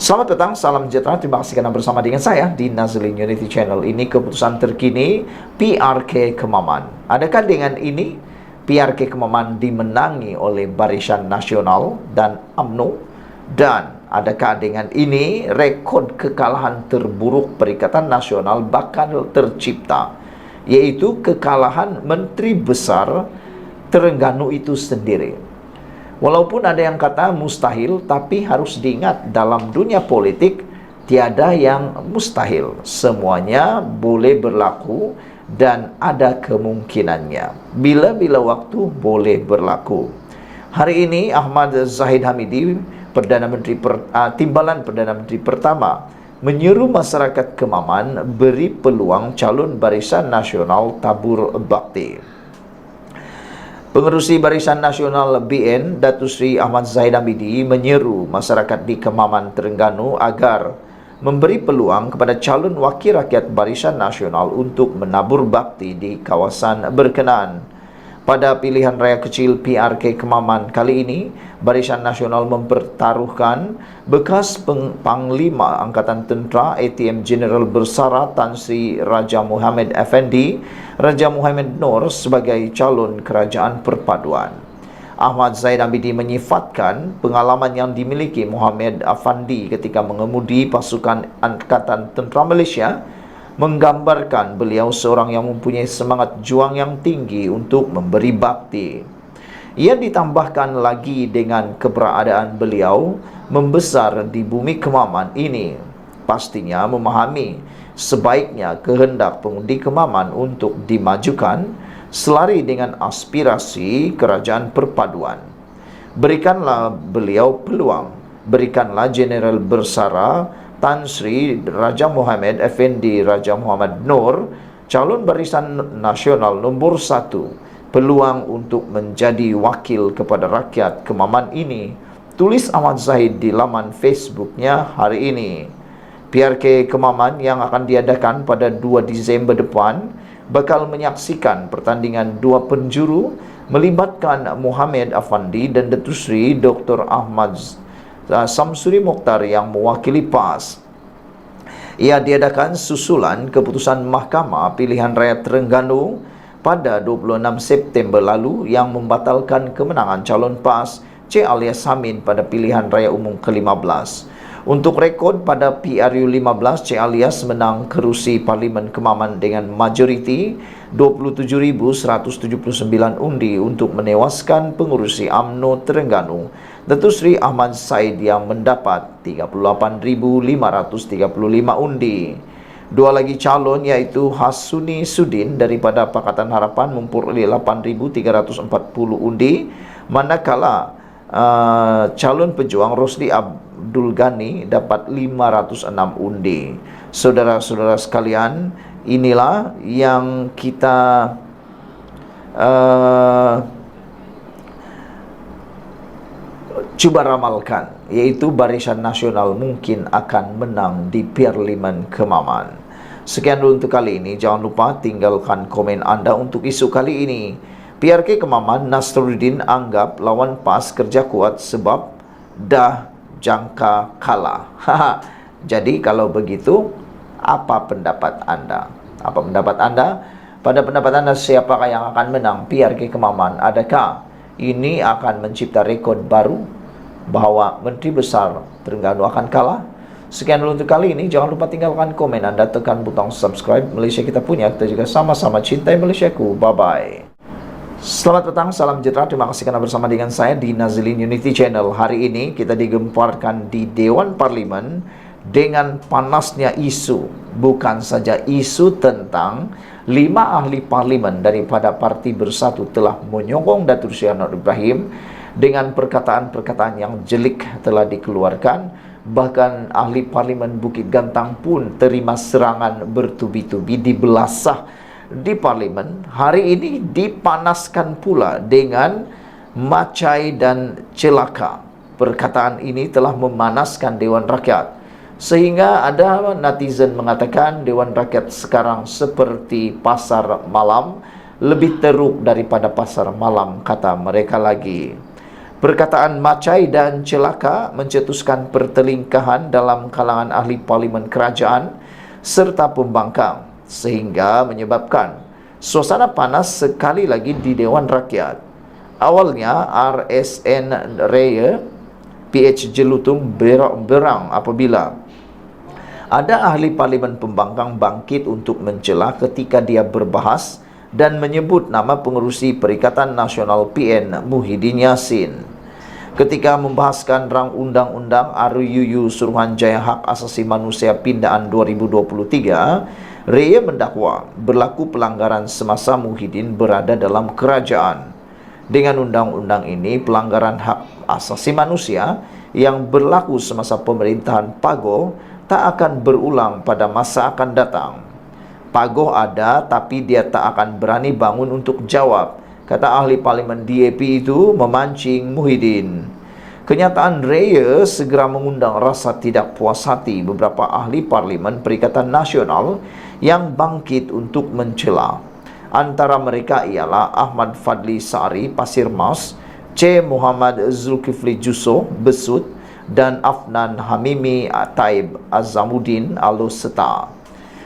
Selamat datang, salam sejahtera. Terima kasih karena bersama dengan saya di Nazlin Unity Channel. Ini keputusan terkini PRK Kemaman. Adakah dengan ini PRK Kemaman dimenangi oleh Barisan Nasional dan UMNO? Dan adakah dengan ini rekod kekalahan terburuk Perikatan Nasional bakal tercipta, yaitu kekalahan Menteri Besar Terengganu itu sendiri? Walaupun ada yang kata mustahil, tapi harus diingat dalam dunia politik tiada yang mustahil. Semuanya boleh berlaku dan ada kemungkinannya. Bila-bila waktu boleh berlaku. Hari ini Ahmad Zahid Hamidi, Timbalan Perdana Menteri pertama, menyeru masyarakat Kemaman beri peluang calon Barisan Nasional tabur bakti. Pengerusi Barisan Nasional BN, Datuk Seri Ahmad Zahid Hamidi, menyeru masyarakat di Kemaman, Terengganu agar memberi peluang kepada calon wakil rakyat Barisan Nasional untuk menabur bakti di kawasan berkenaan. Pada pilihan raya kecil PRK Kemaman kali ini, Barisan Nasional mempertaruhkan bekas Panglima Angkatan Tentera ATM Jeneral Bersara Tan Sri Raja Muhammad Effendi, Raja Muhammad Noor sebagai calon kerajaan perpaduan. Ahmad Zahid Hamidi menyifatkan pengalaman yang dimiliki Muhammad Effendi ketika mengemudi pasukan Angkatan Tentera Malaysia menggambarkan beliau seorang yang mempunyai semangat juang yang tinggi untuk memberi bakti. Ia ditambahkan lagi dengan keberadaan beliau membesar di bumi Kemaman ini, pastinya memahami sebaiknya kehendak pengundi Kemaman untuk dimajukan selari dengan aspirasi kerajaan perpaduan. Berikanlah beliau peluang, berikanlah Jeneral Bersara Tan Sri Raja Muhammad Effendi Raja Muhammad Noor, calon Barisan Nasional nombor 1, peluang untuk menjadi wakil kepada rakyat Kemaman ini, tulis Ahmad Zahid di laman Facebooknya hari ini. PRK Kemaman yang akan diadakan pada 2 Disember depan bakal menyaksikan pertandingan dua penjuru melibatkan Muhammad Effendi dan Datuk Seri Dr. Ahmad Samsuri Mokhtar yang mewakili PAS. Ia diadakan susulan keputusan Mahkamah Pilihan Raya Terengganu pada 26 September lalu yang membatalkan kemenangan calon PAS Cik Alias Hamid pada pilihan raya umum ke-15. Untuk rekod, pada PRU 15, Cik Alias menang kerusi Parlimen Kemaman dengan majoriti 27,179 undi untuk menewaskan pengurusi UMNO Terengganu, Datuk Seri Ahmad Said, yang mendapat 38,535 undi. Dua lagi calon iaitu Hasuni Sudin daripada Pakatan Harapan memperoleh 8,340 undi, manakala calon pejuang Rosli Abdul Ghani dapat 506 undi. Saudara-saudara sekalian, inilah yang kita cuba ramalkan, yaitu Barisan Nasional mungkin akan menang di Parlimen Kemaman. Sekian dulu untuk kali ini. Jangan lupa tinggalkan komen anda untuk isu kali ini. PRK Kemaman, Nasruddin anggap lawan PAS kerja kuat sebab dah jangka kalah. Jadi kalau begitu, apa pendapat anda? Apa pendapat anda? Pada pendapat anda, siapakah yang akan menang PRK Kemaman? Adakah ini akan mencipta rekod baru bahawa Menteri Besar Terengganu akan kalah? Sekian dulu untuk kali ini. Jangan lupa tinggalkan komen anda, tekan butang subscribe. Malaysia kita punya, kita juga sama-sama cintai Malaysiaku. Bye-bye. Selamat datang, salam sejahtera. Terima kasih karena bersama dengan saya di Nazlin Unity Channel. Hari ini kita digemparkan di Dewan Parlimen dengan panasnya isu. Bukan saja isu tentang 5 ahli parlimen daripada Parti Bersatu telah menyokong Datuk Seri Anwar Ibrahim dengan perkataan-perkataan yang jelik telah dikeluarkan. Bahkan ahli parlimen Bukit Gantang pun terima serangan bertubi-tubi di belasah di parlimen. Hari ini dipanaskan pula dengan macai dan celaka. Perkataan ini telah memanaskan Dewan Rakyat, sehingga ada netizen mengatakan Dewan Rakyat sekarang seperti pasar malam, lebih teruk daripada pasar malam, kata mereka lagi. Perkataan macai dan celaka mencetuskan pertelingkahan dalam kalangan ahli parlimen kerajaan serta pembangkang, sehingga menyebabkan suasana panas sekali lagi di Dewan Rakyat. Awalnya RSN Raya PH Jelutung berang apabila ada ahli parlimen pembangkang bangkit untuk mencela ketika dia berbahas dan menyebut nama pengerusi Perikatan Nasional PN Muhyiddin Yassin. Ketika membahaskan rang undang-undang RUU Suruhanjaya Hak Asasi Manusia Pindaan 2023, Raya mendakwa berlaku pelanggaran semasa Muhyiddin berada dalam kerajaan. Dengan undang-undang ini, pelanggaran hak asasi manusia yang berlaku semasa pemerintahan Pagoh tak akan berulang pada masa akan datang. Pagoh ada, tapi dia tak akan berani bangun untuk jawab, kata ahli parlimen DAP itu memancing Muhyiddin. Kenyataan Raya segera mengundang rasa tidak puas hati beberapa ahli parlimen Perikatan Nasional yang bangkit untuk mencela. Antara mereka ialah Ahmad Fadli Sari Pasir Mas, C. Muhammad Zulkifli Jusso Besut, dan Afnan Hamimi Taib Azamuddin Aloseta.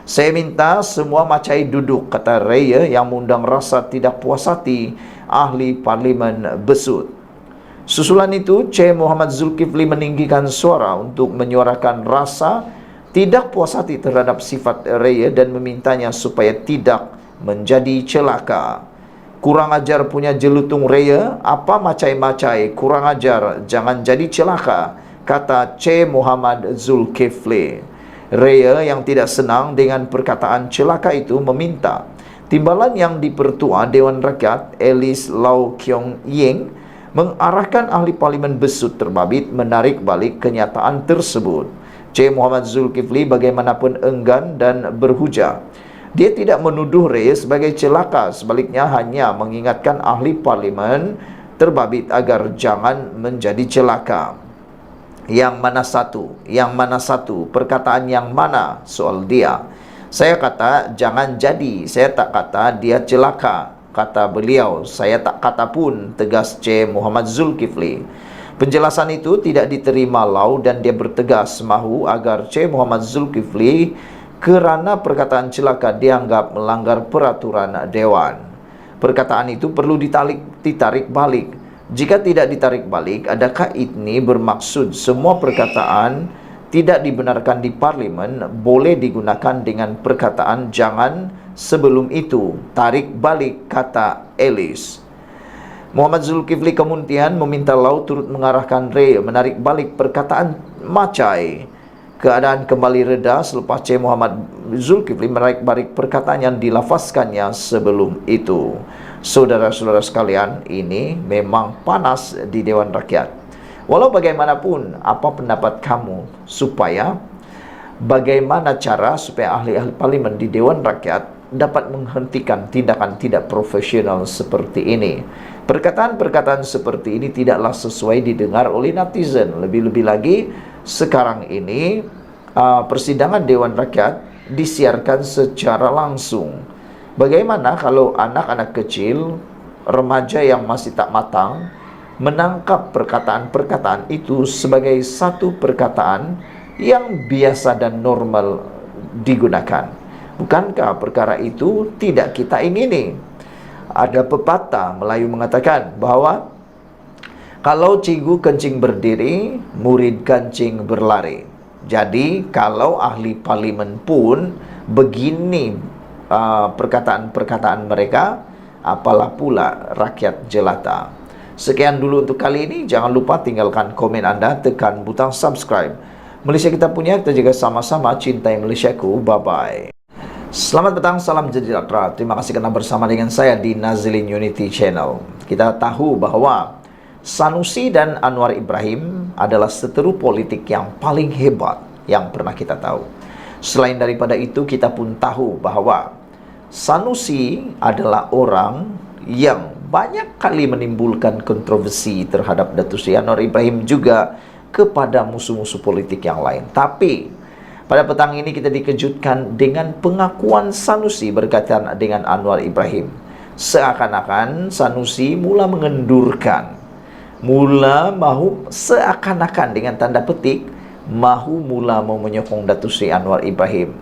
Saya minta semua macai duduk, kata Raya yang mengundang rasa tidak puas hati ahli parlimen Besut. Susulan itu, C. Muhammad Zulkifli meninggikan suara untuk menyuarakan rasa tidak puas hati terhadap sifat Raya dan memintanya supaya tidak menjadi celaka. Kurang ajar punya Jelutung Raya, apa macai-macai, kurang ajar, jangan jadi celaka, kata C. Muhammad Zulkifli. Raya yang tidak senang dengan perkataan celaka itu meminta timbalan yang dipertua Dewan Rakyat Elis Lau Kiong Ying mengarahkan ahli parlimen Besut terbabit menarik balik kenyataan tersebut. C. Muhammad Zulkifli bagaimanapun enggan dan berhujah. Dia tidak menuduh Raya sebagai celaka, sebaliknya hanya mengingatkan ahli parlimen terbabit agar jangan menjadi celaka. Yang mana satu? Yang mana satu? Perkataan yang mana? Soal dia. Saya kata jangan jadi, saya tak kata dia celaka, kata beliau. Saya tak kata pun, tegas C. Muhammad Zulkifli. Penjelasan itu tidak diterima Lau dan dia bertegas mahu agar C. Muhammad Zulkifli kerana perkataan celaka dianggap melanggar peraturan Dewan. Perkataan itu perlu ditarik balik. Jika tidak ditarik balik, adakah ini bermaksud semua perkataan tidak dibenarkan di parlimen boleh digunakan dengan perkataan jangan sebelum itu? Tarik balik, kata Elis. Muhammad Zulkifli kemudian meminta Lau turut mengarahkan Raya menarik balik perkataan macai. Keadaan kembali reda selepas C. Muhammad Zulkifli menarik balik perkataan yang dilafazkannya sebelum itu. Saudara-saudara sekalian, ini memang panas di Dewan Rakyat. Walau bagaimanapun, apa pendapat kamu bagaimana cara supaya ahli-ahli parlimen di Dewan Rakyat dapat menghentikan tindakan tidak profesional seperti ini? Perkataan-perkataan seperti ini tidaklah sesuai didengar oleh netizen. Lebih-lebih lagi, sekarang ini persidangan Dewan Rakyat disiarkan secara langsung. Bagaimana kalau anak-anak kecil, remaja yang masih tak matang, menangkap perkataan-perkataan itu sebagai satu perkataan yang biasa dan normal digunakan? Bukankah perkara itu tidak kita ingini? Ada pepatah Melayu mengatakan bahwa kalau cikgu kencing berdiri, murid kencing berlari. Jadi kalau ahli parlimen pun begini perkataan-perkataan mereka, apalah pula rakyat jelata. Sekian dulu untuk kali ini. Jangan lupa tinggalkan komen anda, tekan butang subscribe. Malaysia kita punya, kita jaga sama-sama, cintai Malaysiaku. Bye-bye. Selamat petang, salam sejahtera. Terima kasih kerana bersama dengan saya di Nazilin Unity Channel. Kita tahu bahwa Sanusi dan Anwar Ibrahim adalah seteru politik yang paling hebat yang pernah kita tahu. Selain daripada itu, kita pun tahu bahawa Sanusi adalah orang yang banyak kali menimbulkan kontroversi terhadap Datuk Seri Anwar Ibrahim juga kepada musuh-musuh politik yang lain. Tapi pada petang ini kita dikejutkan dengan pengakuan Sanusi berkaitan dengan Anwar Ibrahim. Seakan-akan Sanusi mula mengendurkan Mula mahu seakan-akan dengan tanda petik mahu mula mau menyokong Datuk Seri Anwar Ibrahim.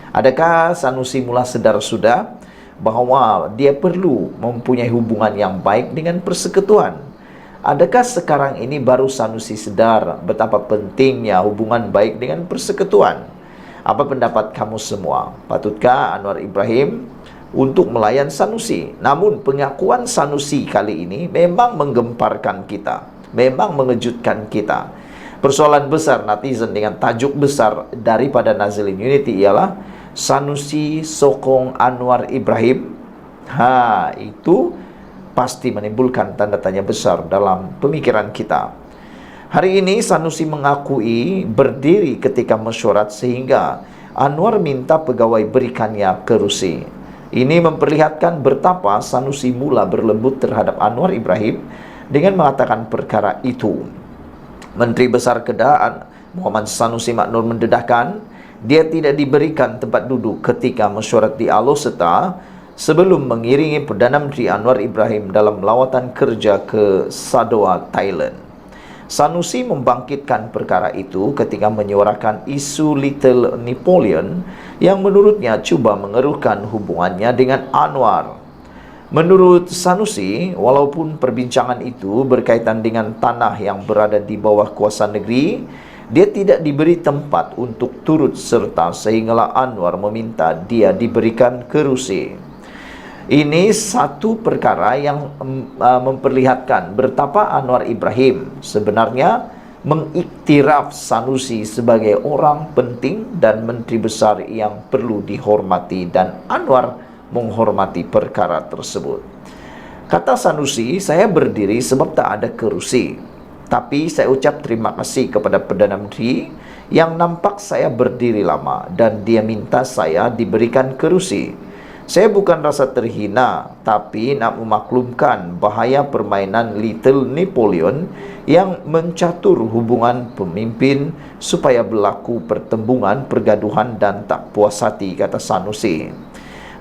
Adakah Sanusi mula sedar sudah bahawa dia perlu mempunyai hubungan yang baik dengan Persekutuan? Adakah sekarang ini baru Sanusi sedar betapa pentingnya hubungan baik dengan Persekutuan? Apa pendapat kamu semua? Patutkah Anwar Ibrahim untuk melayan Sanusi? Namun pengakuan Sanusi kali ini memang menggemparkan kita, memang mengejutkan kita. Persoalan besar netizen dengan tajuk besar daripada Nazilin Unity ialah Sanusi sokong Anwar Ibrahim. Itu pasti menimbulkan tanda tanya besar dalam pemikiran kita. Hari ini Sanusi mengakui berdiri ketika mesyuarat sehingga Anwar minta pegawai berikannya kerusi. Ini memperlihatkan betapa Sanusi mula berlembut terhadap Anwar Ibrahim dengan mengatakan perkara itu. Menteri Besar Kedah Muhammad Sanusi Maknur mendedahkan dia tidak diberikan tempat duduk ketika mesyuarat di Alor-Setar sebelum mengiringi Perdana Menteri Anwar Ibrahim dalam lawatan kerja ke Sadoa, Thailand. Sanusi membangkitkan perkara itu ketika menyuarakan isu Little Napoleon yang menurutnya cuba mengeruhkan hubungannya dengan Anwar. Menurut Sanusi, walaupun perbincangan itu berkaitan dengan tanah yang berada di bawah kuasa negeri, dia tidak diberi tempat untuk turut serta sehinggalah Anwar meminta dia diberikan kerusi. Ini satu perkara yang memperlihatkan betapa Anwar Ibrahim sebenarnya mengiktiraf Sanusi sebagai orang penting dan menteri besar yang perlu dihormati, dan Anwar menghormati perkara tersebut. Kata Sanusi, saya berdiri sebab tak ada kerusi. Tapi saya ucap terima kasih kepada Perdana Menteri yang nampak saya berdiri lama dan dia minta saya diberikan kerusi. Saya bukan rasa terhina, tapi nak memaklumkan bahaya permainan Little Napoleon yang mencatur hubungan pemimpin supaya berlaku pertembungan, pergaduhan dan tak puas hati, kata Sanusi.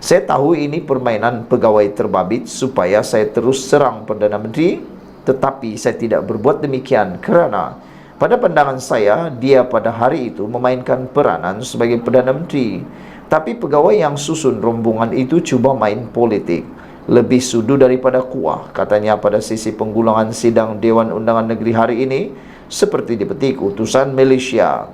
Saya tahu ini permainan pegawai terbabit supaya saya terus serang Perdana Menteri, tetapi saya tidak berbuat demikian kerana pada pandangan saya, dia pada hari itu memainkan peranan sebagai Perdana Menteri. Tapi pegawai yang susun rombongan itu cuba main politik. Lebih sudu daripada kuah, katanya pada sisi penggulangan sidang Dewan Undangan Negeri hari ini, seperti dipetik utusan Malaysia.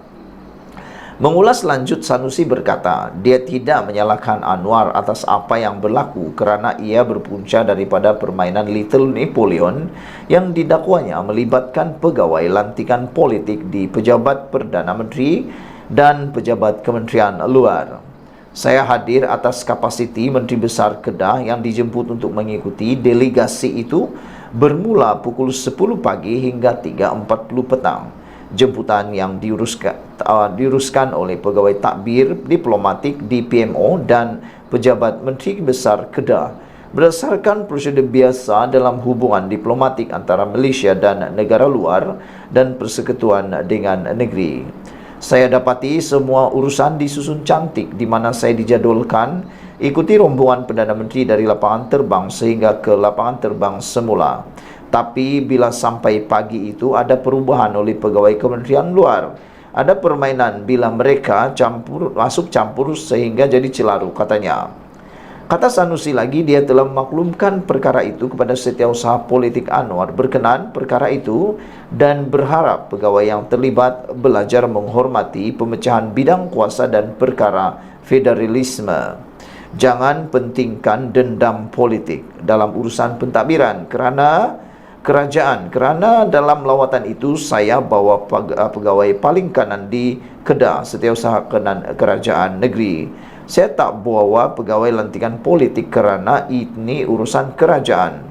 Mengulas lanjut, Sanusi berkata, dia tidak menyalahkan Anwar atas apa yang berlaku kerana ia berpunca daripada permainan Little Napoleon yang didakwanya melibatkan pegawai lantikan politik di pejabat Perdana Menteri dan pejabat Kementerian Luar. Saya hadir atas kapasiti Menteri Besar Kedah yang dijemput untuk mengikuti delegasi itu bermula pukul 10 pagi hingga 3.40 petang. Jemputan yang diuruskan oleh pegawai takbir diplomatik di PMO dan pejabat Menteri Besar Kedah berdasarkan prosedur biasa dalam hubungan diplomatik antara Malaysia dan negara luar dan persekutuan dengan negeri. Saya dapati semua urusan disusun cantik di mana saya dijadualkan ikuti rombongan Perdana Menteri dari lapangan terbang sehingga ke lapangan terbang semula. Tapi bila sampai pagi itu ada perubahan oleh pegawai Kementerian Luar. Ada permainan bila mereka masuk campur sehingga jadi celaru, katanya. Kata Sanusi lagi, dia telah memaklumkan perkara itu kepada Setiausaha Politik Anwar berkenan perkara itu dan berharap pegawai yang terlibat belajar menghormati pemecahan bidang kuasa dan perkara federalisme. Jangan pentingkan dendam politik dalam urusan pentadbiran kerana dalam lawatan itu saya bawa pegawai paling kanan di Kedah, Setiausaha Kerajaan Negeri. Saya tak bawa pegawai lantikan politik kerana ini urusan kerajaan.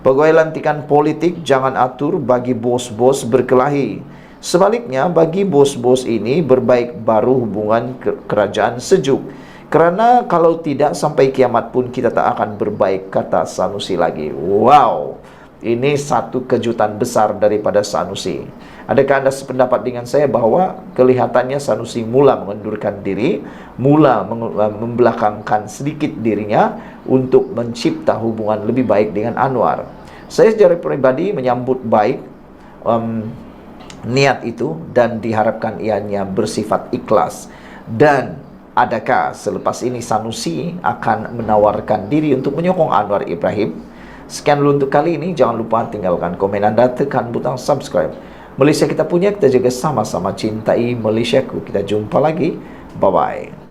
Pegawai lantikan politik jangan atur bagi bos-bos berkelahi. Sebaliknya, bagi bos-bos ini berbaik baru hubungan kerajaan sejuk. Kerana kalau tidak sampai kiamat pun kita tak akan berbaik, kata Sanusi lagi. Wow! Ini satu kejutan besar daripada Sanusi. Adakah anda sependapat dengan saya bahawa kelihatannya Sanusi mula mengundurkan diri, mula membelakangkan sedikit dirinya untuk mencipta hubungan lebih baik dengan Anwar? Saya secara pribadi menyambut baik niat itu dan diharapkan ianya bersifat ikhlas. Dan adakah selepas ini Sanusi akan menawarkan diri untuk menyokong Anwar Ibrahim? Sekian dulu untuk kali ini. Jangan lupa tinggalkan komen anda, tekan butang subscribe. Malaysia kita punya, kita jaga sama-sama cintai Malaysiaku. Kita jumpa lagi. Bye-bye.